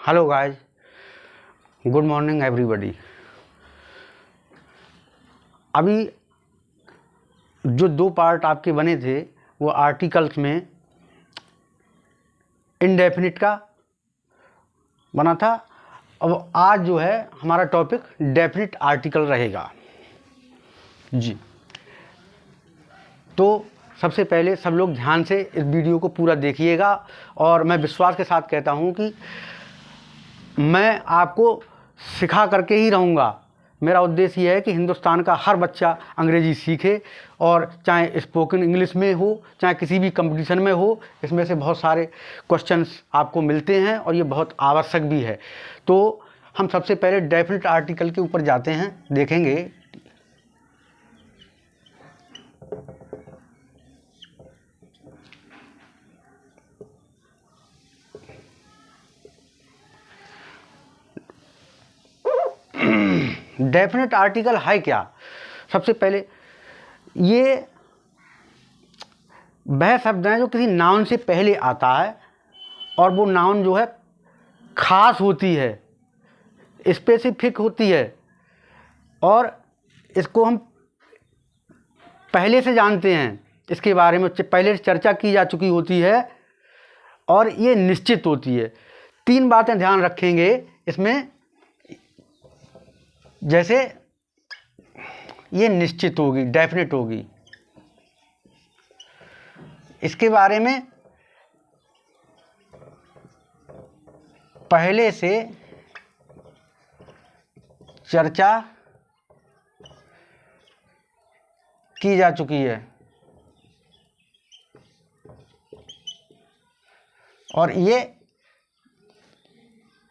Hello guys, good morning everybody. अभी जो दो पार्ट आपके बने थे वो आर्टिकल्स में इंडेफिनिट का बना था। अब आज जो है हमारा टॉपिक डेफिनिट आर्टिकल रहेगा जी। तो सबसे पहले सब लोग ध्यान से इस वीडियो को पूरा देखिएगा और मैं विश्वास के साथ कहता हूँ कि मैं आपको सिखा करके ही रहूँगा। मेरा उद्देश्य ये है कि हिंदुस्तान का हर बच्चा अंग्रेज़ी सीखे, और चाहे स्पोकन इंग्लिश में हो चाहे किसी भी कंपटीशन में हो। इसमें से बहुत सारे क्वेश्चंस आपको मिलते हैं और ये बहुत आवश्यक भी है। तो हम सबसे पहले डेफिनिट आर्टिकल के ऊपर जाते हैं, देखेंगे। डेफिनेट आर्टिकल है क्या? सबसे पहले ये वह शब्द है जो किसी नाउन से पहले आता है और वो नाउन जो है खास होती है, स्पेसिफिक होती है, और इसको हम पहले से जानते हैं, इसके बारे में पहले से चर्चा की जा चुकी होती है और ये निश्चित होती है। तीन बातें ध्यान रखेंगे इसमें। जैसे ये निश्चित होगी, डेफिनेट होगी, इसके बारे में पहले से चर्चा की जा चुकी है और ये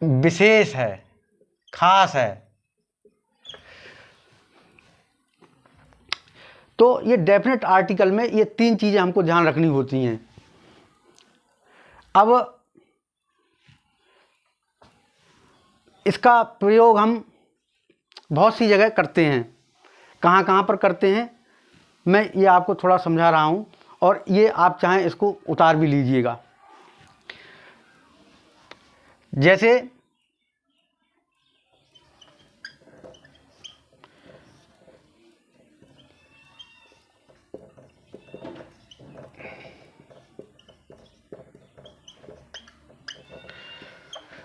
विशेष है, खास है। तो ये डेफिनेट आर्टिकल में ये तीन चीज़ें हमको ध्यान रखनी होती हैं। अब इसका प्रयोग हम बहुत सी जगह करते हैं। कहाँ कहाँ पर करते हैं मैं ये आपको थोड़ा समझा रहा हूँ, और ये आप चाहें इसको उतार भी लीजिएगा। जैसे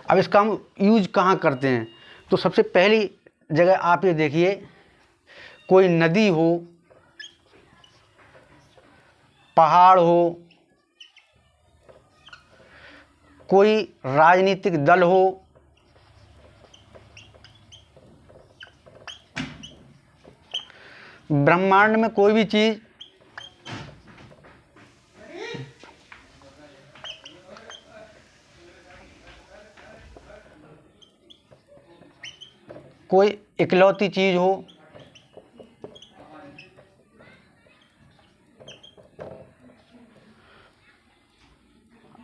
अब इसका हम यूज कहाँ करते हैं, तो सबसे पहली जगह आप ये देखिए, कोई नदी हो, पहाड़ हो, कोई राजनीतिक दल हो, ब्रह्मांड में कोई भी चीज़, कोई इकलौती चीज़ हो,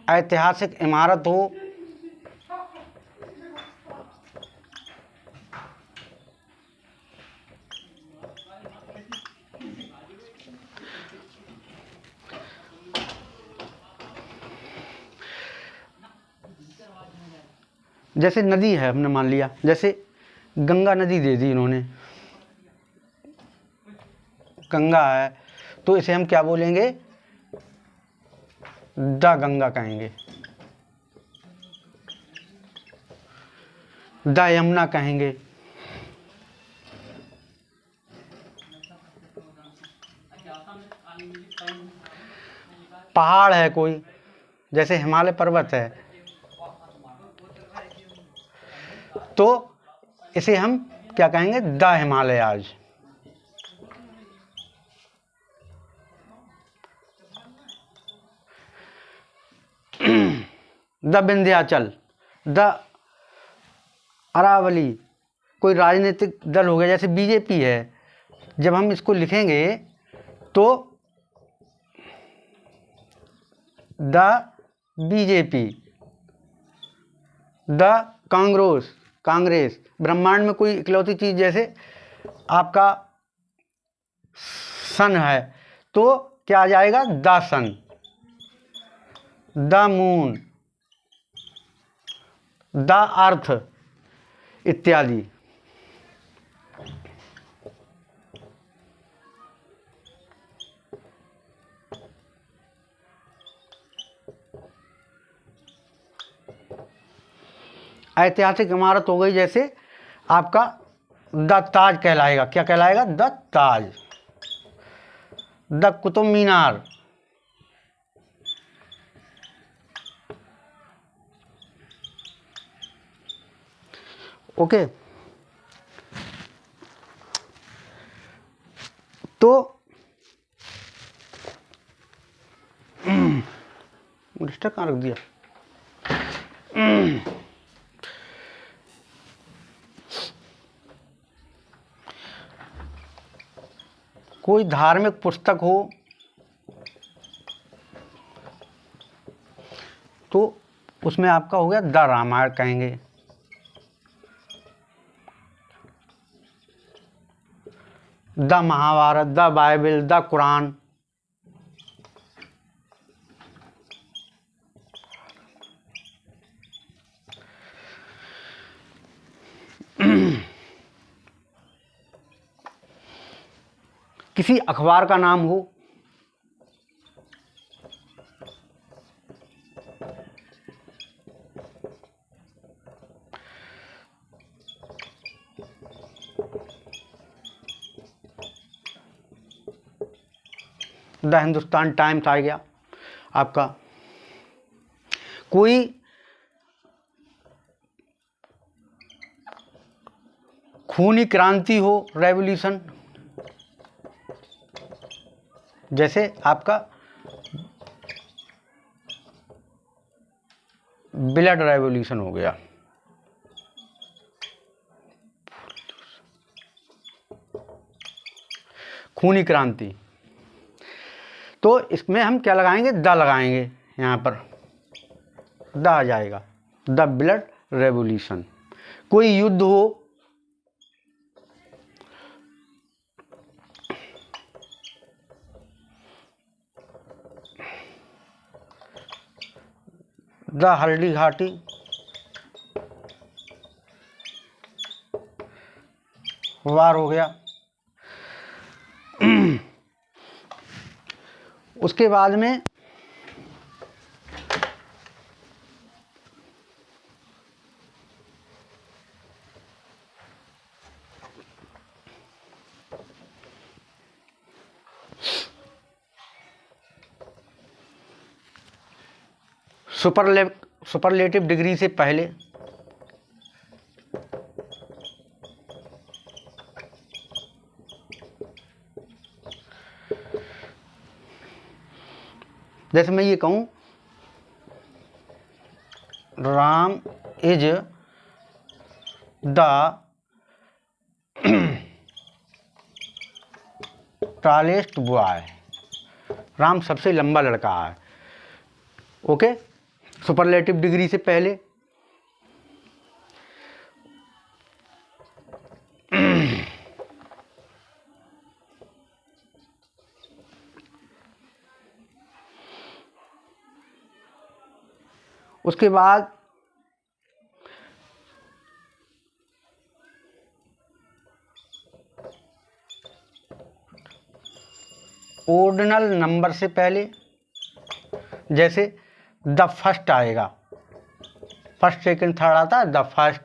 ऐतिहासिक इमारत हो, जैसे नदी है, हमने मान लिया जैसे गंगा नदी दे दी इन्होंने, गंगा है, तो इसे हम क्या बोलेंगे? द गंगा कहेंगे, द यमुना कहेंगे। पहाड़ है कोई, जैसे हिमालय पर्वत है, तो इसे हम क्या कहेंगे? The Himalayas. The Vindhyachal, the Aravalli. कोई राजनीतिक दल हो गया, जैसे बीजेपी है, जब हम इसको लिखेंगे तो द बीजेपी, द कांग्रेस। ब्रह्मांड में कोई इकलौती चीज़, जैसे आपका सन है, तो क्या आ जाएगा? The sun, the moon, the earth इत्यादि। ऐतिहासिक इमारत हो गई जैसे आपका द ताज कहलाएगा। क्या कहलाएगा? The Taj. The Qutub Minar, okay. तो रजिस्टर कहाँ रख दिया? कोई धार्मिक पुस्तक हो तो उसमें आपका हो गया द रामायण कहेंगे। The Mahabharata, the Bible, the Quran. किसी अखबार का नाम हो, द हिंदुस्तान टाइम्स आ गया आपका। कोई खूनी क्रांति हो, रेवोल्यूशन, जैसे आपका ब्लड रेवोल्यूशन हो गया। खूनी क्रांति। तो इसमें हम क्या लगाएंगे? द लगाएंगे। यहाँ पर द आ जाएगा, द ब्लड रेवोल्यूशन। कोई युद्ध हो, द हल्दी घाटी। वार हो गया। उसके बाद में सुपरलेटिव डिग्री से पहले जैसे मैं ये कहूं Ram is the tallest boy. Ram सबसे लंबा लड़का है, ओके। सुपरलेटिव डिग्री से पहले उसके बाद ऑर्डिनल नंबर से पहले, जैसे द फर्स्ट आएगा। फर्स्ट सेकंड थर्ड आता है, the first,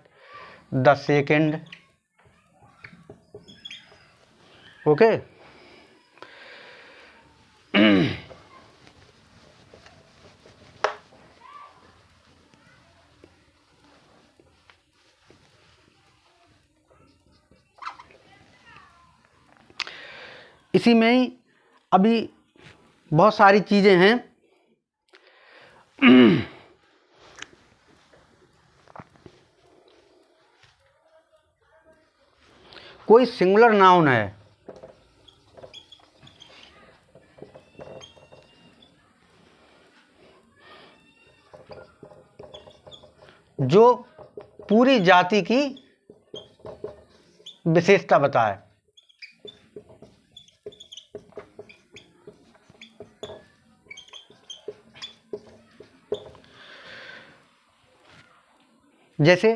the second, okay. इसी में ही अभी बहुत सारी चीज़ें हैं। कोई सिंगुलर नाउन है, जो पूरी जाति की विशेषता बताए। जैसे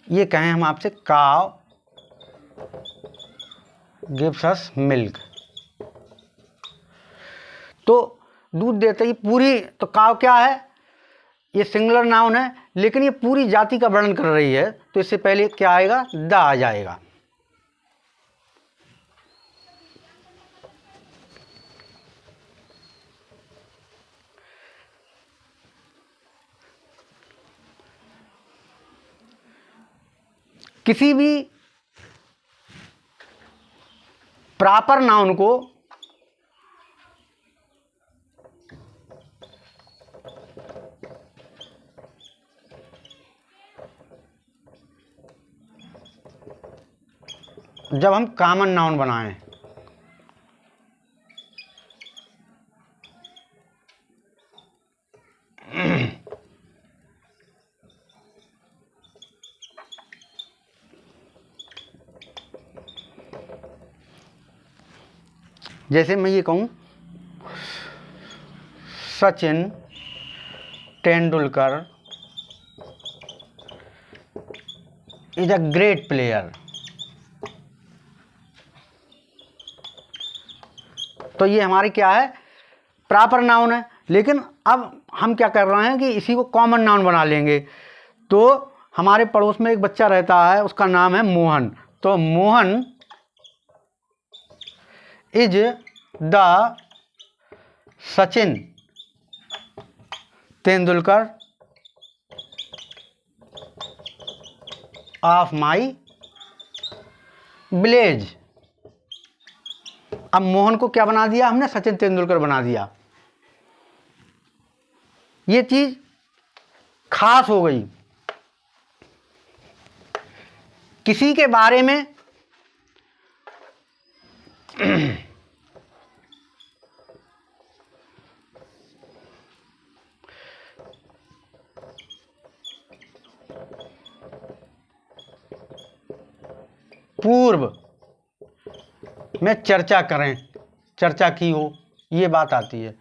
ये कहें हम आपसे काव गिव्स अस मिल्क, तो दूध देते ही पूरी, तो काव क्या है, ये सिंगुलर नाउन है लेकिन ये पूरी जाति का वर्णन कर रही है, तो इससे पहले क्या आएगा, द आ जाएगा। किसी भी प्रॉपर नाउन को जब हम कॉमन नाउन बनाएं, जैसे मैं ये कहूँ Sachin Tendulkar is a great player, तो ये हमारी क्या है, प्रॉपर नाउन है। लेकिन अब हम क्या कर रहे हैं कि इसी को कॉमन नाउन बना लेंगे। तो हमारे पड़ोस में एक बच्चा रहता है, उसका नाम है मोहन, तो Mohan is the Sachin Tendulkar of my village. अब मोहन को क्या बना दिया हमने, सचिन तेंदुलकर बना दिया। ये चीज खास हो गई। किसी के बारे में पूर्व में चर्चा करें, चर्चा की हो, ये बात आती है।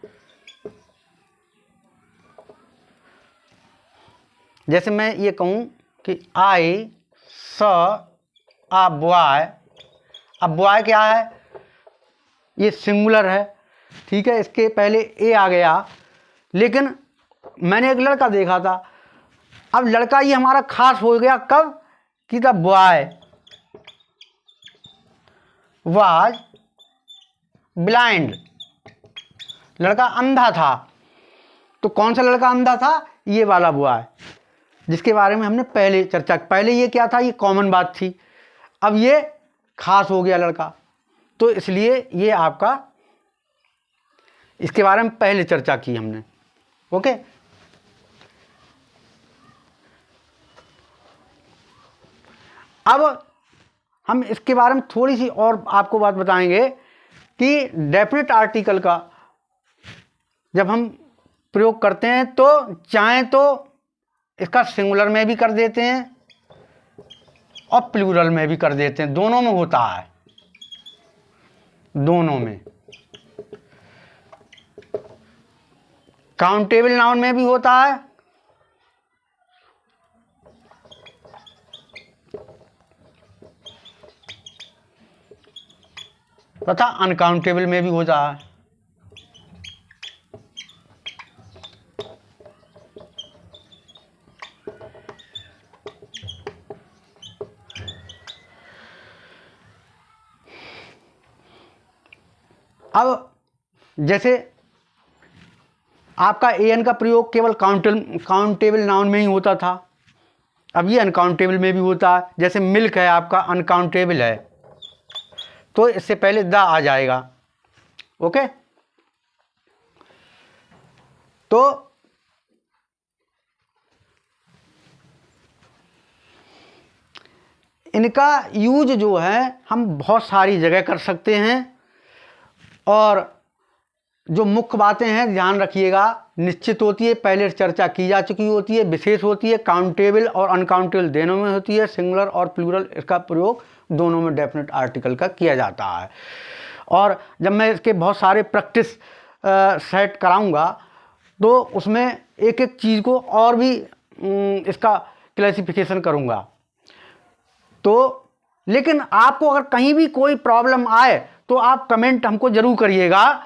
जैसे मैं ये कहूँ कि आई स आ बॉय, अब बॉय क्या है, ये सिंगुलर है, ठीक है, इसके पहले ए आ गया, लेकिन मैंने एक लड़का देखा था। अब लड़का ये हमारा खास हो गया कब, कि द बॉय वाज ब्लाइंड, लड़का अंधा था। तो कौन सा लड़का अंधा था, ये वाला बॉय जिसके बारे में हमने पहले चर्चा, पहले ये क्या था, ये कॉमन बात थी, अब ये खास हो गया लड़का, तो इसलिए ये आपका, इसके बारे में पहले चर्चा की हमने। ओके, अब हम इसके बारे में थोड़ी सी और आपको बात बताएंगे कि डेफिनेट आर्टिकल का जब हम प्रयोग करते हैं तो चाहें तो इसका सिंगुलर में भी कर देते हैं और प्लूरल में भी कर देते हैं, दोनों में होता है, दोनों में। काउंटेबल नाउन में भी होता है तथा अनकाउंटेबल में भी होता है। अब जैसे आपका एन का प्रयोग केवल काउंटेबल नाउन में ही होता था, अब ये अनकाउंटेबल में भी होता है। जैसे मिल्क है आपका अनकाउंटेबल है, तो इससे पहले द आ जाएगा। ओके, तो इनका यूज जो है हम बहुत सारी जगह कर सकते हैं, और जो मुख्य बातें हैं ध्यान रखिएगा, निश्चित होती है, पहले चर्चा की जा चुकी होती है, विशेष होती है, काउंटेबल और अनकाउंटेबल दोनों में होती है, सिंगुलर और प्लूरल इसका प्रयोग दोनों में डेफिनेट आर्टिकल का किया जाता है। और जब मैं इसके बहुत सारे प्रैक्टिस सेट कराऊंगा तो उसमें एक एक चीज़ को और भी इसका क्लासिफिकेशन करूँगा। तो लेकिन आपको अगर कहीं भी कोई प्रॉब्लम आए तो आप कमेंट हमको ज़रूर करिएगा,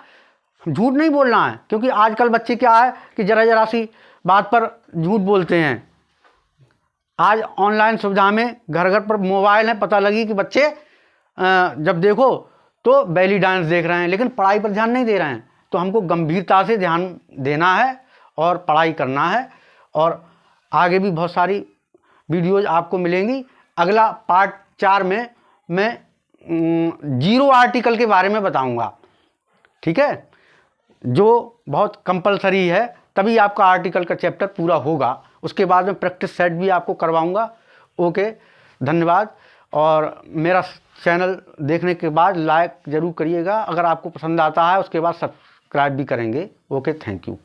झूठ नहीं बोलना है, क्योंकि आजकल बच्चे क्या है कि ज़रा सी बात पर झूठ बोलते हैं। आज ऑनलाइन सुविधा में घर घर पर मोबाइल है, पता लगी कि बच्चे जब देखो तो बेली डांस देख रहे हैं, लेकिन पढ़ाई पर ध्यान नहीं दे रहे हैं। तो हमको गंभीरता से ध्यान देना है और पढ़ाई करना है, और आगे भी बहुत सारी वीडियोज़ आपको मिलेंगी। अगला पार्ट 4 में मैं 0 आर्टिकल के बारे में बताऊंगा, ठीक है, जो बहुत कंपलसरी है, तभी आपका आर्टिकल का चैप्टर पूरा होगा। उसके बाद में प्रैक्टिस सेट भी आपको करवाऊंगा। ओके, धन्यवाद। और मेरा चैनल देखने के बाद लाइक ज़रूर करिएगा, अगर आपको पसंद आता है उसके बाद सब्सक्राइब भी करेंगे। Okay, thank you.